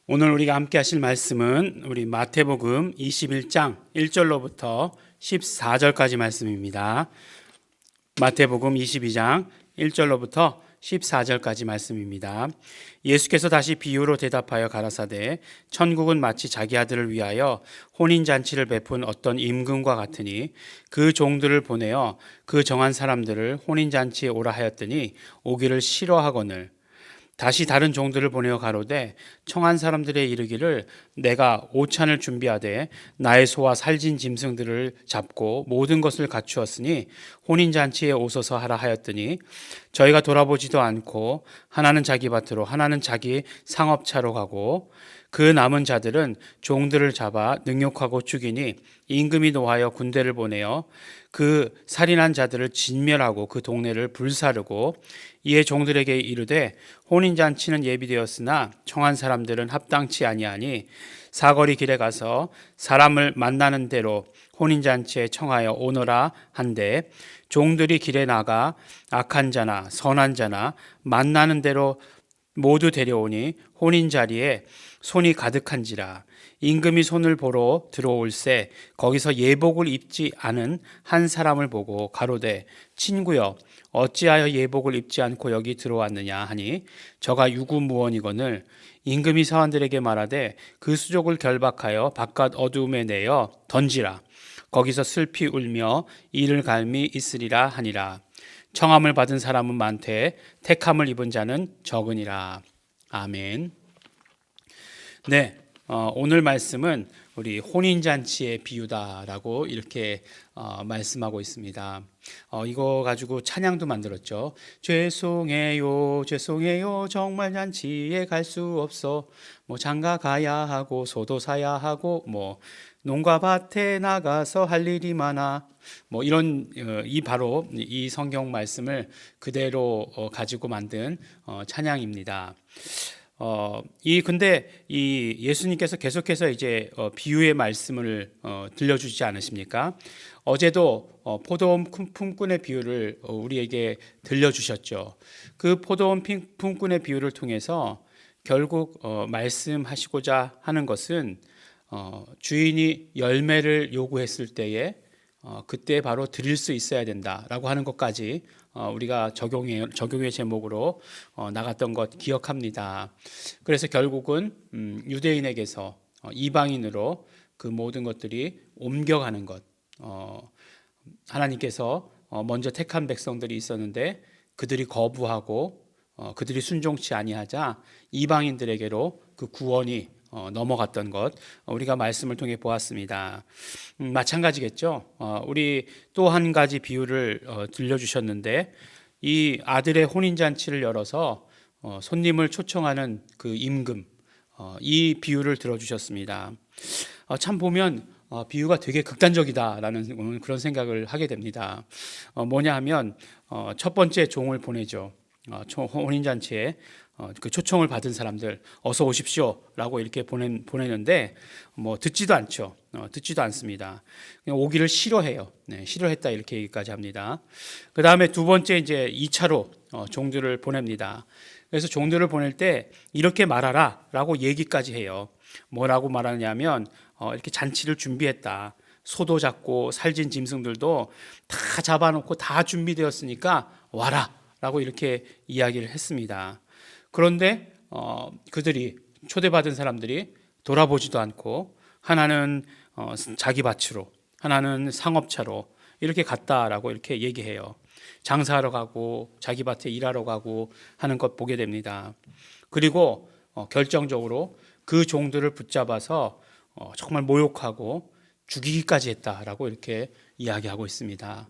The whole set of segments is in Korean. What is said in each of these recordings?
오늘 우리가 함께 하실 말씀은 우리 마태복음 21장 1절로부터 14절까지 말씀입니다. 마태복음 22장 1절로부터 14절까지 말씀입니다. 예수께서 다시 비유로 대답하여 가라사대 천국은 마치 자기 아들을 위하여 혼인잔치를 베푼 어떤 임금과 같으니 그 종들을 보내어 그 정한 사람들을 혼인잔치에 오라 하였더니 오기를 싫어하거늘 다시 다른 종들을 보내어 가로되 청한 사람들의 이르기를 내가 오찬을 준비하되 나의 소와 살진 짐승들을 잡고 모든 것을 갖추었으니 혼인잔치에 오소서 하라 하였더니 저희가 돌아보지도 않고 하나는 자기 밭으로 하나는 자기 상업차로 가고 그 남은 자들은 종들을 잡아 능욕하고 죽이니 임금이 노하여 군대를 보내어 그 살인한 자들을 진멸하고 그 동네를 불사르고 이에 종들에게 이르되 혼인잔치는 예비되었으나 청한 사람들은 합당치 아니하니 사거리 길에 가서 사람을 만나는 대로 혼인잔치에 청하여 오너라 한데 종들이 길에 나가 악한 자나 선한 자나 만나는 대로 모두 데려오니 혼인 자리에 손이 가득한지라 임금이 손을 보러 들어올새 거기서 예복을 입지 않은 한 사람을 보고 가로되 친구여 어찌하여 예복을 입지 않고 여기 들어왔느냐 하니 저가 유구무원이거늘 임금이 사환들에게 말하되 그 수족을 결박하여 바깥 어두움에 내어 던지라 거기서 슬피 울며 이를 갈미 있으리라 하니라 청함을 받은 사람은 많되 택함을 입은 자는 적으니라. 아멘. 네, 오늘 말씀은 우리 혼인잔치의 비유다라고 이렇게 말씀하고 있습니다. 이거 가지고 찬양도 만들었죠. 죄송해요, 죄송해요, 정말 잔치에 갈 수 없어. 뭐 장가 가야 하고 소도 사야 하고 뭐 농가 밭에 나가서 할 일이 많아. 뭐 이런 바로 이 성경 말씀을 그대로 가지고 만든 찬양입니다. 근데 이 예수님께서 계속해서 이제 비유의 말씀을 들려주지 않으십니까? 어제도 포도원 품꾼의 비유를 우리에게 들려주셨죠. 그 포도원 품꾼의 비유를 통해서 결국 말씀하시고자 하는 것은 주인이 열매를 요구했을 때에 그때 바로 드릴 수 있어야 된다라고 하는 것까지 우리가 적용의 제목으로 나갔던 것 기억합니다. 그래서 결국은 유대인에게서 이방인으로 그 모든 것들이 옮겨가는 것, 하나님께서 먼저 택한 백성들이 있었는데 그들이 거부하고 그들이 순종치 아니하자 이방인들에게로 그 구원이 넘어갔던 것 우리가 말씀을 통해 보았습니다. 마찬가지겠죠. 우리 또 한 가지 비유를 들려주셨는데 이 아들의 혼인잔치를 열어서 손님을 초청하는 그 임금 이 비유를 들어주셨습니다. 참 보면 비유가 되게 극단적이다라는 그런 생각을 하게 됩니다. 뭐냐 하면 첫 번째 종을 보내죠. 혼인잔치에 그 초청을 받은 사람들 어서 오십시오라고 이렇게 보내는데 뭐 듣지도 않죠. 듣지도 않습니다. 그냥 오기를 싫어해요. 네, 싫어했다 이렇게 얘기까지 합니다. 그 다음에 두 번째 이제 2차로 종들을 보냅니다. 그래서 종들을 보낼 때 이렇게 말하라라고 얘기까지 해요. 뭐라고 말하냐면 이렇게 잔치를 준비했다. 소도 잡고 살진 짐승들도 다 잡아놓고 다 준비되었으니까 와라라고 이렇게 이야기를 했습니다. 그런데 그들이 초대받은 사람들이 돌아보지도 않고 하나는 자기 밭으로 하나는 상업차로 이렇게 갔다라고 이렇게 얘기해요. 장사하러 가고 자기 밭에 일하러 가고 하는 것 보게 됩니다. 그리고 결정적으로 그 종들을 붙잡아서 정말 모욕하고 죽이기까지 했다라고 이렇게 이야기하고 있습니다.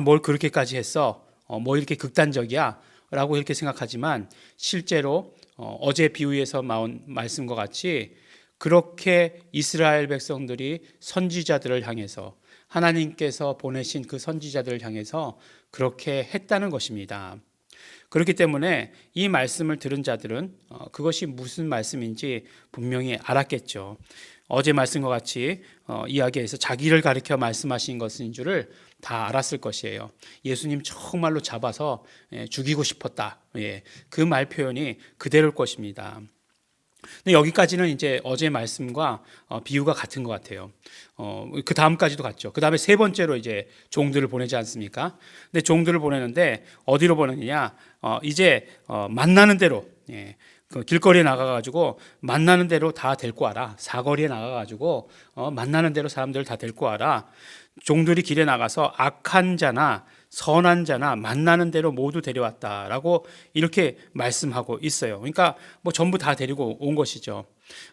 뭘 그렇게까지 했어? 뭐 이렇게 극단적이야? 라고 이렇게 생각하지만 실제로 어제 비유에서 나온 말씀과 같이 그렇게 이스라엘 백성들이 선지자들을 향해서 하나님께서 보내신 그 선지자들을 향해서 그렇게 했다는 것입니다. 그렇기 때문에 이 말씀을 들은 자들은 그것이 무슨 말씀인지 분명히 알았겠죠. 어제 말씀과 같이 이야기에서 자기를 가리켜 말씀하신 것인 줄을 다 알았을 것이에요. 예수님 정말로 잡아서 죽이고 싶었다. 그 말 표현이 그대로일 것입니다. 근데 여기까지는 이제 어제 말씀과 비유가 같은 것 같아요. 그 다음까지도 같죠. 그 다음에 세 번째로 이제 종들을 보내지 않습니까? 근데 종들을 보내는데 어디로 보내느냐? 이제 만나는 대로, 예, 그 길거리에 나가가지고 만나는 대로 다 데리고 와라. 사거리에 나가가지고 만나는 대로 사람들을 다 데리고 와라. 종들이 길에 나가서 악한 자나 선한 자나 만나는 대로 모두 데려왔다라고 이렇게 말씀하고 있어요. 그러니까 뭐 전부 다 데리고 온 것이죠.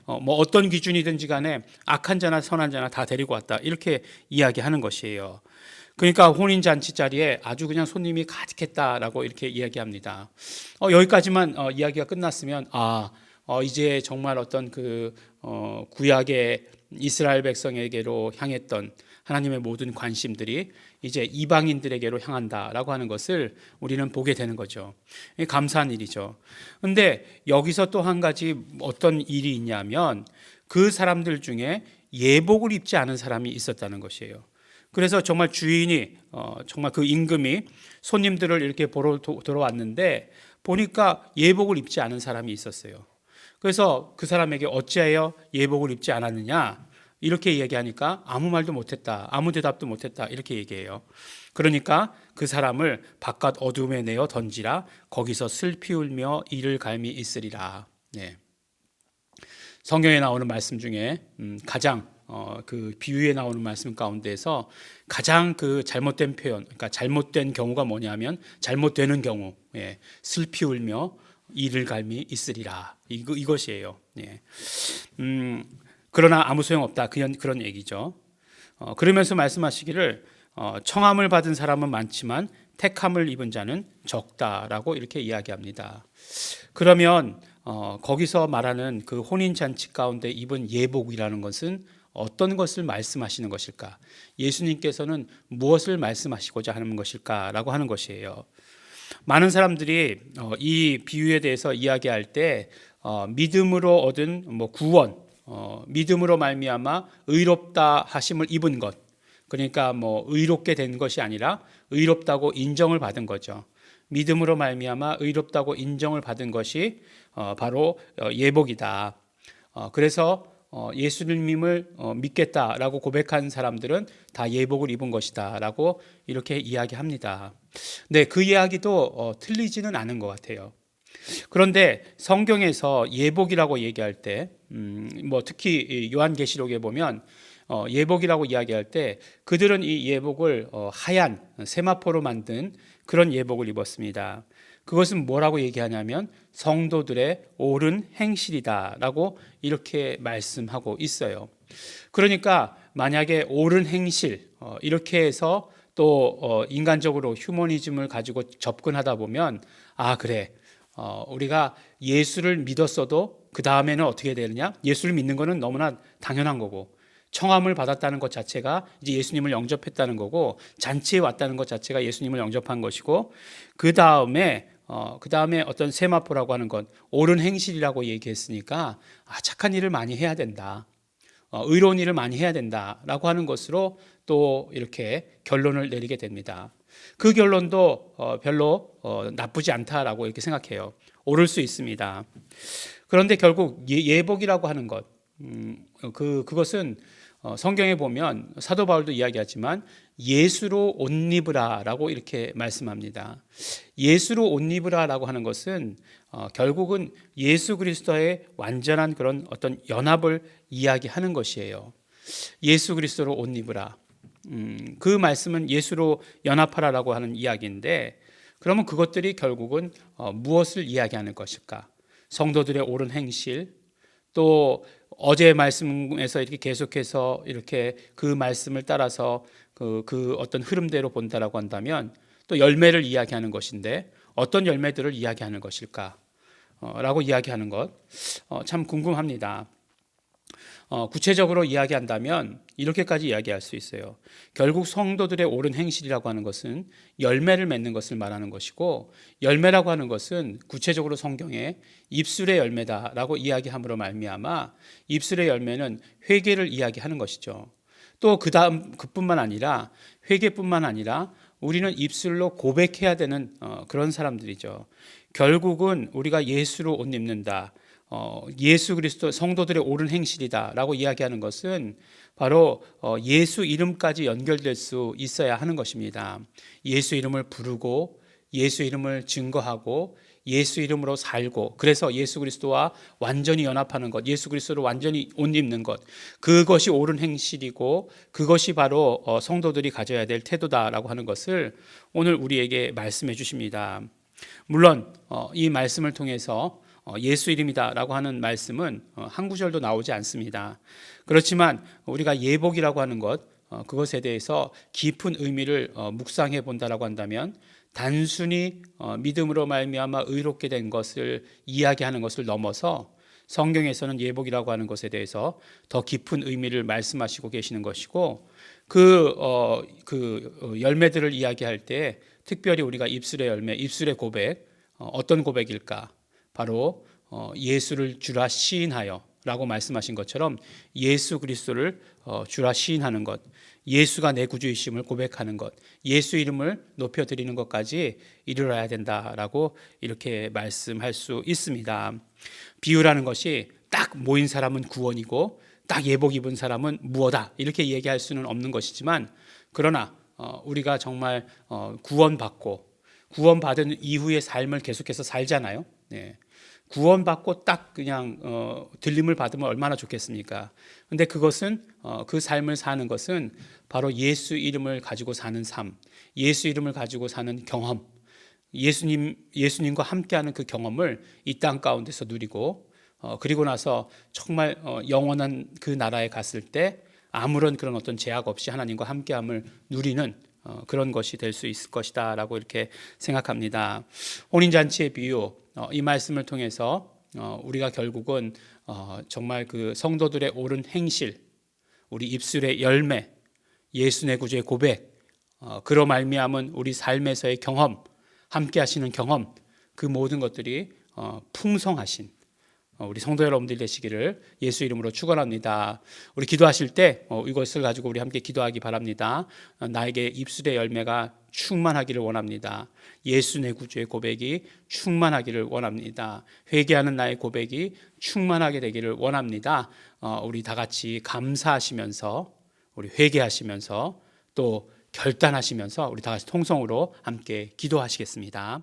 뭐 어떤 기준이든지 간에 악한 자나 선한 자나 다 데리고 왔다 이렇게 이야기하는 것이에요. 그러니까 혼인 잔치 자리에 아주 그냥 손님이 가득했다라고 이렇게 이야기합니다. 여기까지만 이야기가 끝났으면 이제 정말 어떤 그 구약의 이스라엘 백성에게로 향했던 하나님의 모든 관심들이 이제 이방인들에게로 향한다라고 하는 것을 우리는 보게 되는 거죠. 감사한 일이죠. 그런데 여기서 또 한 가지 어떤 일이 있냐면 그 사람들 중에 예복을 입지 않은 사람이 있었다는 것이에요. 그래서 정말 주인이 정말 그 임금이 손님들을 이렇게 보러 들어왔는데 보니까 예복을 입지 않은 사람이 있었어요. 그래서 그 사람에게 어찌하여 예복을 입지 않았느냐 이렇게 얘기하니까 아무 말도 못했다, 아무 대답도 못했다 이렇게 얘기해요. 그러니까 그 사람을 바깥 어둠에 내어 던지라. 거기서 슬피 울며 이를 갈미 있으리라. 네. 성경에 나오는 말씀 중에 가장 그 비유에 나오는 말씀 가운데에서 가장 그 잘못된 표현, 그러니까 잘못된 경우가 뭐냐면 잘못되는 경우, 예, 슬피 울며 이를 갈미 있으리라. 이것이에요. 예. 그러나 아무 소용없다. 그런 얘기죠. 그러면서 말씀하시기를 청함을 받은 사람은 많지만 택함을 입은 자는 적다라고 이렇게 이야기합니다. 그러면 거기서 말하는 그 혼인잔치 가운데 입은 예복이라는 것은 어떤 것을 말씀하시는 것일까? 예수님께서는 무엇을 말씀하시고자 하는 것일까라고 하는 것이에요. 많은 사람들이 이 비유에 대해서 이야기할 때 믿음으로 얻은 뭐 구원, 믿음으로 말미암아 의롭다 하심을 입은 것, 그러니까 뭐 의롭게 된 것이 아니라 의롭다고 인정을 받은 거죠. 믿음으로 말미암아 의롭다고 인정을 받은 것이 바로 예복이다. 그래서 예수님을 믿겠다라고 고백한 사람들은 다 예복을 입은 것이다라고 이렇게 이야기합니다. 네, 그 이야기도 틀리지는 않은 것 같아요. 그런데 성경에서 예복이라고 얘기할 때, 뭐 특히 요한계시록에 보면 예복이라고 이야기할 때 그들은 이 예복을 하얀 세마포로 만든 그런 예복을 입었습니다. 그것은 뭐라고 얘기하냐면 성도들의 옳은 행실이다라고 이렇게 말씀하고 있어요. 그러니까 만약에 옳은 행실 이렇게 해서 또 인간적으로 휴머니즘을 가지고 접근하다 보면 그래. 우리가 예수를 믿었어도 그 다음에는 어떻게 되느냐? 예수를 믿는 것은 너무나 당연한 거고 청함을 받았다는 것 자체가 이제 예수님을 영접했다는 거고 잔치에 왔다는 것 자체가 예수님을 영접한 것이고 그 다음에 어떤 세마포라고 하는 건 옳은 행실이라고 얘기했으니까 착한 일을 많이 해야 된다. 의로운 일을 많이 해야 된다라고 하는 것으로 또 이렇게 결론을 내리게 됩니다. 그 결론도 별로 나쁘지 않다라고 이렇게 생각해요. 옳을 수 있습니다. 그런데 결국 예복이라고 하는 것, 그것은 성경에 보면 사도 바울도 이야기하지만 예수로 옷 입으라라고 이렇게 말씀합니다. 예수로 옷 입으라라고 하는 것은 결국은 예수 그리스도의 완전한 그런 어떤 연합을 이야기하는 것이에요. 예수 그리스도로 옷 입으라. 그 말씀은 예수로 연합하라라고 하는 이야기인데 그러면 그것들이 결국은 무엇을 이야기하는 것일까? 성도들의 옳은 행실, 또 어제 말씀에서 이렇게 계속해서 이렇게 그 말씀을 따라서 그 어떤 흐름대로 본다라고 한다면 또 열매를 이야기하는 것인데 어떤 열매들을 이야기하는 것일까? 라고 이야기하는 것 참 궁금합니다. 구체적으로 이야기한다면 이렇게까지 이야기할 수 있어요. 결국 성도들의 옳은 행실이라고 하는 것은 열매를 맺는 것을 말하는 것이고 열매라고 하는 것은 구체적으로 성경에 입술의 열매다라고 이야기함으로 말미암아 입술의 열매는 회개를 이야기하는 것이죠. 또 그다음 그뿐만 아니라 회개뿐만 아니라 우리는 입술로 고백해야 되는 그런 사람들이죠. 결국은 우리가 예수로 옷 입는다. 예수 그리스도 성도들의 옳은 행실이다라고 이야기하는 것은 바로 예수 이름까지 연결될 수 있어야 하는 것입니다. 예수 이름을 부르고 예수 이름을 증거하고 예수 이름으로 살고, 그래서 예수 그리스도와 완전히 연합하는 것, 예수 그리스도를 완전히 옷 입는 것, 그것이 옳은 행실이고 그것이 바로 성도들이 가져야 될 태도다라고 하는 것을 오늘 우리에게 말씀해 주십니다. 물론 이 말씀을 통해서 예수 이름이다라고 하는 말씀은 한 구절도 나오지 않습니다. 그렇지만 우리가 예복이라고 하는 것, 그것에 대해서 깊은 의미를 묵상해 본다라고 한다면 단순히 믿음으로 말미암아 의롭게 된 것을 이야기하는 것을 넘어서 성경에서는 예복이라고 하는 것에 대해서 더 깊은 의미를 말씀하시고 계시는 것이고, 그 열매들을 이야기할 때 특별히 우리가 입술의 열매, 입술의 고백, 어떤 고백일까? 바로 예수를 주라 시인하여 라고 말씀하신 것처럼 예수 그리스도를 주라 시인하는 것, 예수가 내 구주이심을 고백하는 것, 예수 이름을 높여드리는 것까지 이르러야 된다라고 이렇게 말씀할 수 있습니다. 비유라는 것이 딱 모인 사람은 구원이고 딱 예복 입은 사람은 무엇다 이렇게 얘기할 수는 없는 것이지만, 그러나 우리가 정말 구원받은 이후의 삶을 계속해서 살잖아요. 네. 구원받고 딱 그냥 들림을 받으면 얼마나 좋겠습니까? 근데 그것은 그 삶을 사는 것은 바로 예수 이름을 가지고 사는 삶, 예수 이름을 가지고 사는 경험, 예수님과 함께하는 그 경험을 이 땅 가운데서 누리고, 그리고 나서 정말 영원한 그 나라에 갔을 때 아무런 그런 어떤 제약 없이 하나님과 함께함을 누리는 그런 것이 될 수 있을 것이다 라고 이렇게 생각합니다. 혼인잔치의 비유, 이 말씀을 통해서 우리가 결국은 정말 그 성도들의 옳은 행실, 우리 입술의 열매, 예수 내 구주의 고백, 그로 말미암은 우리 삶에서의 경험, 함께 하시는 경험, 그 모든 것들이 풍성하신 우리 성도 여러분들 되시기를 예수 이름으로 축원합니다. 우리 기도하실 때 이것을 가지고 우리 함께 기도하기 바랍니다. 나에게 입술의 열매가 충만하기를 원합니다. 예수 내 구주의 고백이 충만하기를 원합니다. 회개하는 나의 고백이 충만하게 되기를 원합니다. 우리 다 같이 감사하시면서, 우리 회개하시면서 또 결단하시면서 우리 다 같이 통성으로 함께 기도하시겠습니다.